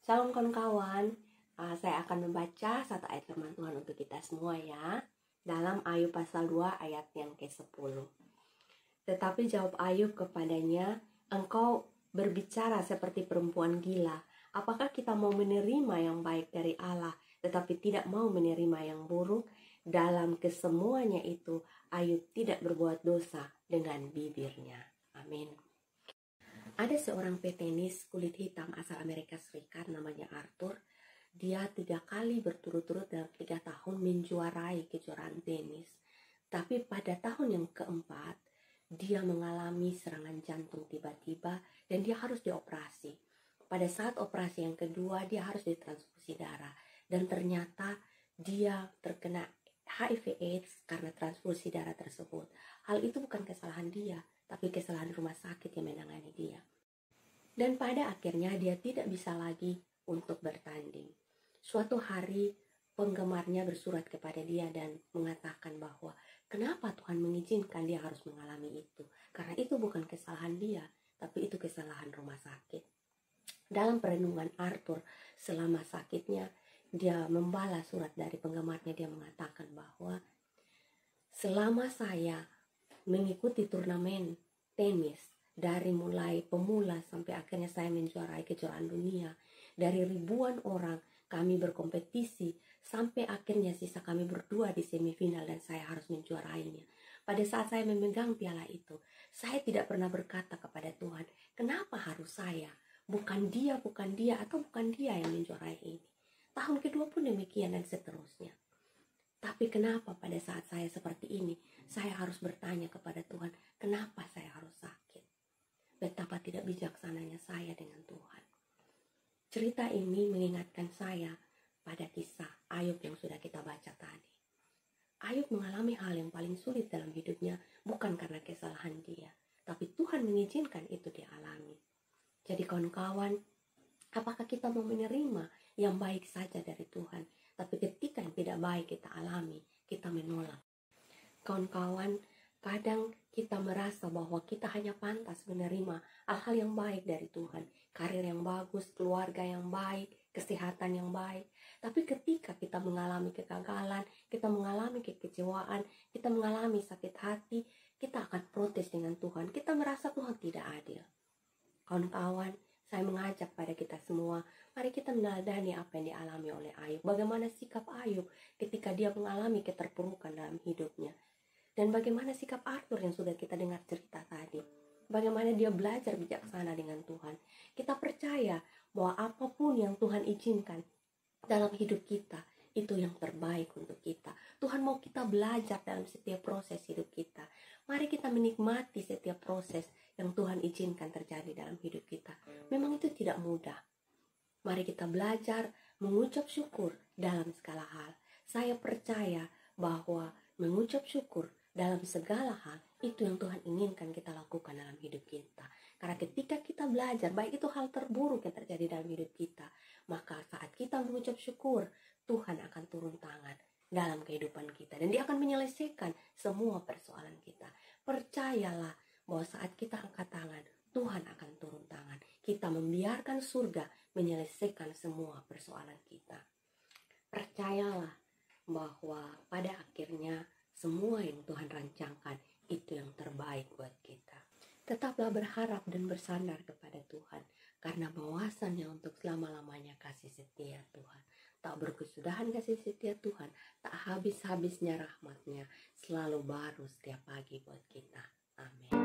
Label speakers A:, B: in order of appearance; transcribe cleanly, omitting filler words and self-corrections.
A: Salam kawan-kawan, saya akan membaca satu ayat firman Tuhan untuk kita semua ya. Dalam Ayub pasal 2 ayat yang ke-10. Tetapi jawab Ayub kepadanya, engkau berbicara seperti perempuan gila. Apakah kita mau menerima yang baik dari Allah, tetapi tidak mau menerima yang buruk? Dalam kesemuanya itu, Ayub tidak berbuat dosa dengan bibirnya. Amin. Ada seorang petenis kulit hitam asal Amerika Serikat namanya Arthur. Dia 3 kali berturut-turut dalam 3 tahun menjuarai kejuaraan tenis. Tapi pada tahun yang keempat, dia mengalami serangan jantung tiba-tiba dan dia harus dioperasi. Pada saat operasi yang kedua, dia harus ditransfusi darah. Dan ternyata dia terkena HIV/AIDS karena transfusi darah tersebut. Hal itu bukan kesalahan dia, tapi kesalahan rumah sakit yang menangani dia. Dan pada akhirnya dia tidak bisa lagi untuk bertanding. Suatu hari penggemarnya bersurat kepada dia dan mengatakan bahwa kenapa Tuhan mengizinkan dia harus mengalami itu. Karena itu bukan kesalahan dia, tapi itu kesalahan rumah sakit. Dalam perenungan Arthur selama sakitnya, dia membalas surat dari penggemarnya. Dia mengatakan bahwa selama saya mengikuti turnamen tenis, dari mulai pemula sampai akhirnya saya menjuarai kejuaraan dunia, dari ribuan orang kami berkompetisi sampai akhirnya sisa kami berdua di semifinal dan saya harus menjuarainya. Pada saat saya memegang piala itu, saya tidak pernah berkata kepada Tuhan, kenapa harus saya? Bukan dia, atau bukan dia yang menjuarai ini. Tahun kedua pun demikian dan seterusnya. Tapi kenapa pada saat saya seperti ini, saya harus bertanya kepada Tuhan, kenapa saya harus sakit? Betapa tidak bijaksananya saya dengan Tuhan. Cerita ini mengingatkan saya pada kisah Ayub yang sudah kita baca tadi. Ayub mengalami hal yang paling sulit dalam hidupnya bukan karena kesalahan dia, tapi Tuhan mengizinkan itu dialami. Jadi kawan-kawan, apakah kita mau menerima yang baik saja dari Tuhan, tapi ketika yang tidak baik kita alami, kita menolak? Kawan-kawan, kadang kita merasa bahwa kita hanya pantas menerima hal-hal yang baik dari Tuhan. Karir yang bagus, keluarga yang baik, kesehatan yang baik. Tapi ketika kita mengalami kegagalan, kita mengalami kekecewaan, kita mengalami sakit hati, kita akan protes dengan Tuhan. Kita merasa Tuhan tidak adil. Kawan-kawan, saya mengajak pada kita semua, mari kita meneladani apa yang dialami oleh Ayub. Bagaimana sikap Ayub ketika dia mengalami keterpurukan dalam hidupnya. Dan bagaimana sikap Arthur yang sudah kita dengar cerita tadi. Bagaimana dia belajar bijaksana dengan Tuhan. Kita percaya bahwa apapun yang Tuhan izinkan dalam hidup kita, itu yang terbaik untuk kita. Tuhan mau kita belajar dalam setiap proses hidup kita. Mari kita menikmati setiap proses yang Tuhan izinkan terjadi dalam hidup kita. Memang itu tidak mudah. Mari kita belajar mengucap syukur dalam segala hal. Saya percaya bahwa mengucap syukur dalam segala hal, itu yang Tuhan inginkan kita lakukan dalam hidup kita. Karena ketika kita belajar, baik itu hal terburuk yang terjadi dalam hidup kita, maka saat kita mengucap syukur, Tuhan akan turun tangan dalam kehidupan kita. Dan dia akan menyelesaikan semua persoalan kita. Percayalah bahwa saat kita angkat tangan, Tuhan akan turun tangan. Kita membiarkan surga menyelesaikan semua persoalan kita. Percayalah bahwa pada akhirnya semua yang Tuhan rancangkan itu yang terbaik buat kita. Tetaplah berharap dan bersandar kepada Tuhan, karena bawasannya untuk selama-lamanya kasih setia Tuhan. Tak berkesudahan kasih setia Tuhan, tak habis-habisnya rahmatnya, selalu baru setiap pagi buat kita. Amin.